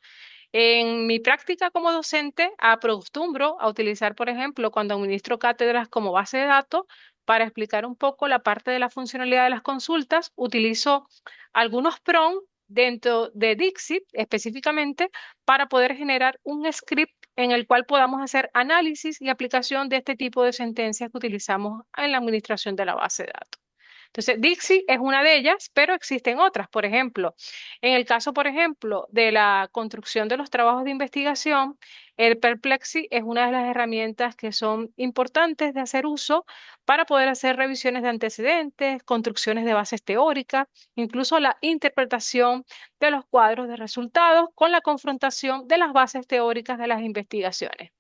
En mi práctica como docente, acostumbro a utilizar, por ejemplo, cuando administro cátedras como base de datos, para explicar un poco la parte de la funcionalidad de las consultas, utilizo algunos prompts dentro de Dixit específicamente para poder generar un script en el cual podamos hacer análisis y aplicación de este tipo de sentencias que utilizamos en la administración de la base de datos. Entonces, Dixie es una de ellas, pero existen otras. Por ejemplo, en el caso, por ejemplo, de la construcción de los trabajos de investigación, el Perplexity es una de las herramientas que son importantes de hacer uso para poder hacer revisiones de antecedentes, construcciones de bases teóricas, incluso la interpretación de los cuadros de resultados con la confrontación de las bases teóricas de las investigaciones.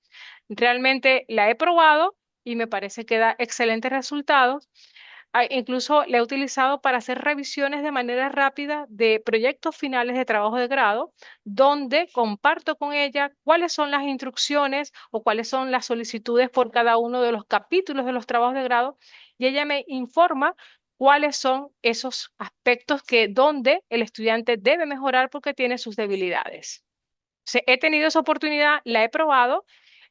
Realmente la he probado y me parece que da excelentes resultados. Incluso la he utilizado para hacer revisiones de manera rápida de proyectos finales de trabajo de grado, donde comparto con ella cuáles son las instrucciones o cuáles son las solicitudes por cada uno de los capítulos de los trabajos de grado, y ella me informa cuáles son esos aspectos que donde el estudiante debe mejorar porque tiene sus debilidades. He tenido esa oportunidad, la he probado,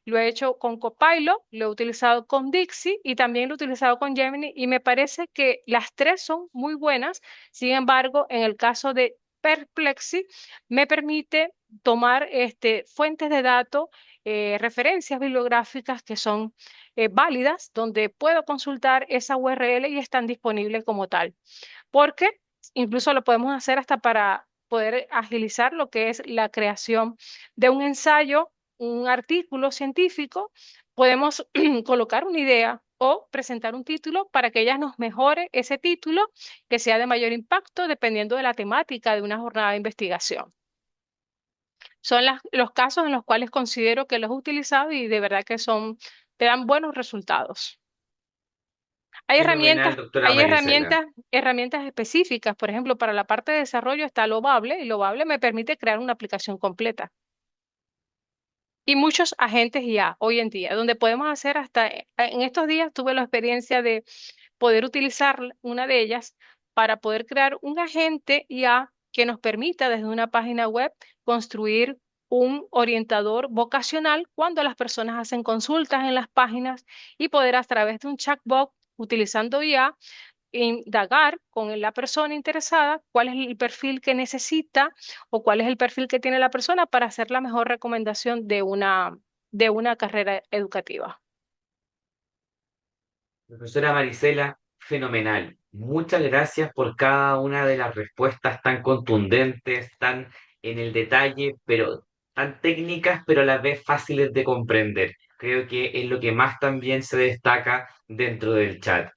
lo he hecho con Copilot, lo he utilizado con Dixie y también lo he utilizado con Gemini y me parece que las tres son muy buenas. Sin embargo, en el caso de Perplexity, me permite tomar fuentes de datos, referencias bibliográficas que son válidas, donde puedo consultar esa URL y están disponibles como tal, porque incluso lo podemos hacer hasta para poder agilizar lo que es la creación de un ensayo, un artículo científico. Podemos colocar una idea o presentar un título para que ella nos mejore ese título que sea de mayor impacto dependiendo de la temática de una jornada de investigación. Son los casos en los cuales considero que los he utilizado y de verdad que te dan buenos resultados. Fenomenal, doctora Hay Marisela. herramientas específicas. Por ejemplo, para la parte de desarrollo está Lovable y Lovable me permite crear una aplicación completa. Y muchos agentes ya hoy en día, donde podemos hacer hasta, en estos días tuve la experiencia de poder utilizar una de ellas para poder crear un agente IA que nos permita desde una página web construir un orientador vocacional cuando las personas hacen consultas en las páginas y poder a través de un chatbot utilizando IA indagar con la persona interesada cuál es el perfil que necesita o cuál es el perfil que tiene la persona para hacer la mejor recomendación de una carrera educativa. Profesora Marisela, fenomenal. Muchas gracias por cada una de las respuestas tan contundentes, tan en el detalle, pero tan técnicas, pero a la vez fáciles de comprender. Creo que es lo que más también se destaca dentro del chat.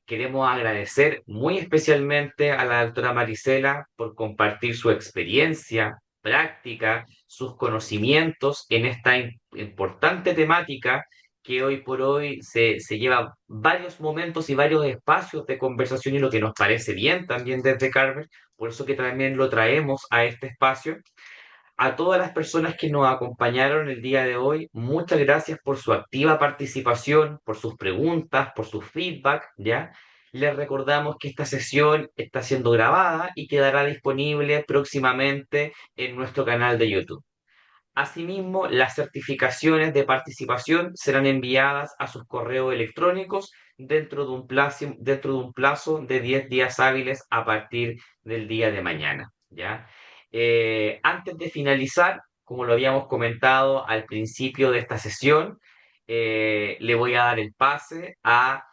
Queremos agradecer muy especialmente a la doctora Marisela por compartir su experiencia, práctica, sus conocimientos en esta importante temática que hoy por hoy se lleva varios momentos y varios espacios de conversación y lo que nos parece bien también desde Carver, por eso que también lo traemos a este espacio. A todas las personas que nos acompañaron el día de hoy, muchas gracias por su activa participación, por sus preguntas, por su feedback, ¿ya? Les recordamos que esta sesión está siendo grabada y quedará disponible próximamente en nuestro canal de YouTube. Asimismo, las certificaciones de participación serán enviadas a sus correos electrónicos dentro de un plazo de 10 días hábiles a partir del día de mañana, ¿ya? Antes de finalizar, como lo habíamos comentado al principio de esta sesión, le voy a dar el pase a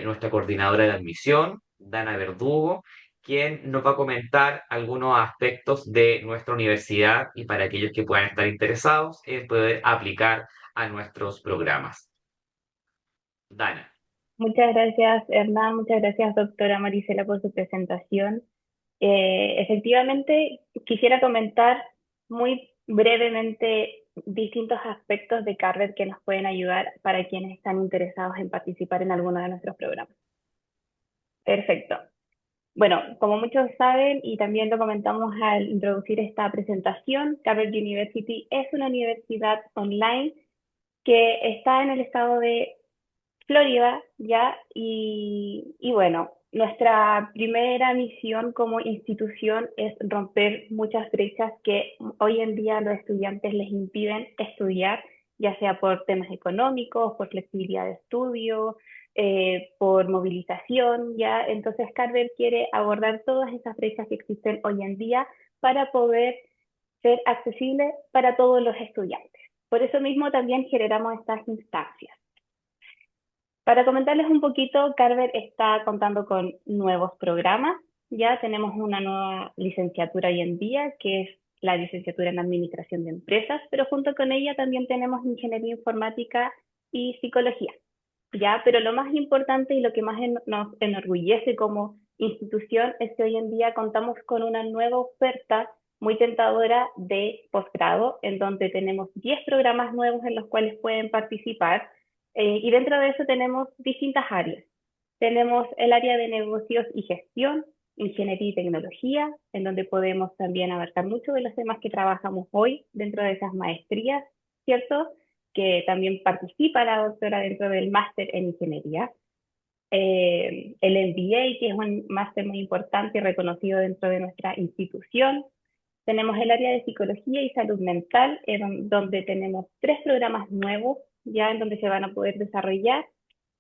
nuestra coordinadora de admisión, Dana Verdugo, quien nos va a comentar algunos aspectos de nuestra universidad y para aquellos que puedan estar interesados en poder aplicar a nuestros programas. Dana. Muchas gracias, Hernán. Muchas gracias, doctora Marisela, por su presentación. Efectivamente, quisiera comentar muy brevemente distintos aspectos de Carver que nos pueden ayudar para quienes están interesados en participar en alguno de nuestros programas. Perfecto. Bueno, como muchos saben y también lo comentamos al introducir esta presentación, Carver University es una universidad online que está en el estado de Florida, ¿ya? Y bueno, nuestra primera misión como institución es romper muchas brechas que hoy en día a los estudiantes les impiden estudiar, ya sea por temas económicos, por flexibilidad de estudio, por movilización, ¿ya? Entonces Carver quiere abordar todas esas brechas que existen hoy en día para poder ser accesible para todos los estudiantes. Por eso mismo también generamos estas instancias. Para comentarles un poquito, Carver está contando con nuevos programas. Ya tenemos una nueva licenciatura hoy en día, que es la licenciatura en Administración de Empresas, pero junto con ella también tenemos Ingeniería Informática y Psicología. Ya, pero lo más importante y lo que más nos enorgullece como institución es que hoy en día contamos con una nueva oferta muy tentadora de posgrado, en donde tenemos 10 programas nuevos en los cuales pueden participar y dentro de eso tenemos distintas áreas. Tenemos el área de negocios y gestión, ingeniería y tecnología, en donde podemos también abarcar mucho de los temas que trabajamos hoy dentro de esas maestrías, ¿cierto? Que también participa la doctora dentro del máster en ingeniería. El MBA, que es un máster muy importante y reconocido dentro de nuestra institución. Tenemos el área de psicología y salud mental, donde tenemos 3 programas nuevos, ya en donde se van a poder desarrollar,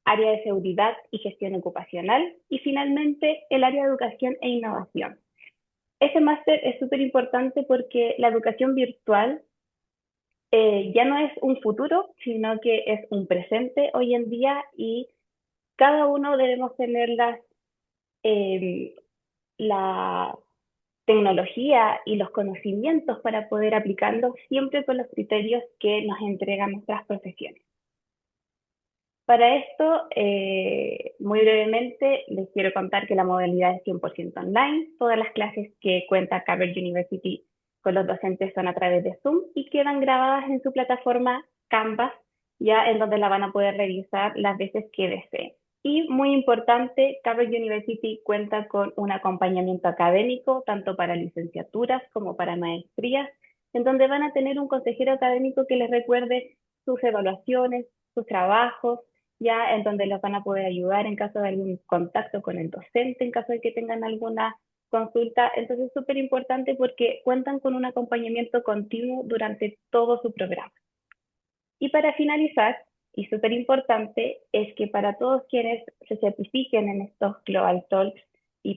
área de seguridad y gestión ocupacional, y finalmente el área de educación e innovación. Ese máster es súper importante porque la educación virtual ya no es un futuro, sino que es un presente hoy en día y cada uno debemos tener eh, la tecnología y los conocimientos para poder aplicarlos siempre con los criterios que nos entregan nuestras profesiones. Para esto, muy brevemente, les quiero contar que la modalidad es 100% online. Todas las clases que cuenta Carver University con los docentes son a través de Zoom y quedan grabadas en su plataforma Canvas, ya en donde la van a poder revisar las veces que deseen. Y muy importante, Carver University cuenta con un acompañamiento académico, tanto para licenciaturas como para maestrías, en donde van a tener un consejero académico que les recuerde sus evaluaciones, sus trabajos, ya en donde los van a poder ayudar en caso de algún contacto con el docente, en caso de que tengan alguna consulta. Entonces es súper importante porque cuentan con un acompañamiento continuo durante todo su programa. Y para finalizar, y súper importante, es que para todos quienes se certifiquen en estos Global Talks y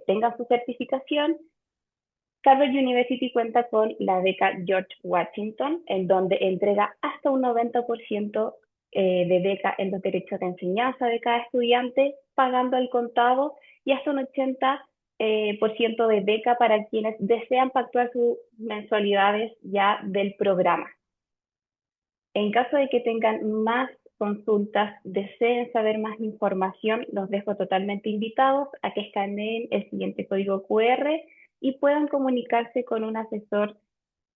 tengan su certificación, Harvard University cuenta con la beca George Washington, en donde entrega hasta un 90% de beca en los derechos de enseñanza de cada estudiante, pagando al contado, y hasta un 80% de beca para quienes desean pactuar sus mensualidades ya del programa. En caso de que tengan más consultas, deseen saber más información, los dejo totalmente invitados a que escaneen el siguiente código QR y puedan comunicarse con un asesor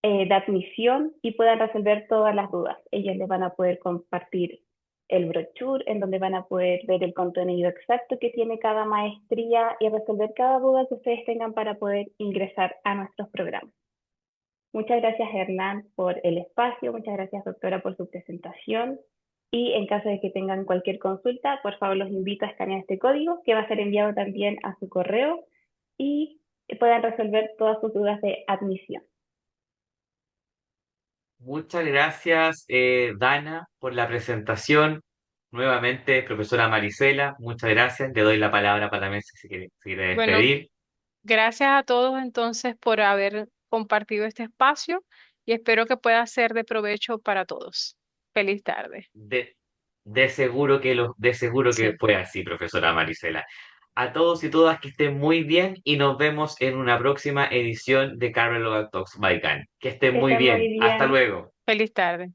de admisión y puedan resolver todas las dudas. Ellos les van a poder compartir el brochure en donde van a poder ver el contenido exacto que tiene cada maestría y resolver cada duda que ustedes tengan para poder ingresar a nuestros programas. Muchas gracias, Hernán, por el espacio. Muchas gracias, doctora, por su presentación. Y en caso de que tengan cualquier consulta, por favor, los invito a escanear este código que va a ser enviado también a su correo y puedan resolver todas sus dudas de admisión. Muchas gracias, Dana, por la presentación. Nuevamente, profesora Marisela, muchas gracias. Le doy la palabra para también si se quiere Bueno, despedir. gracias a todos entonces por haber compartido este espacio y espero que pueda ser de provecho para todos. Feliz tarde. De, de seguro que Sí. fue así, profesora Marisela. A todos y todas que estén muy bien y nos vemos en una próxima edición de Carver Local Talks by Can. Que estén Que muy estén muy bien. Hasta bien. luego. Feliz tarde.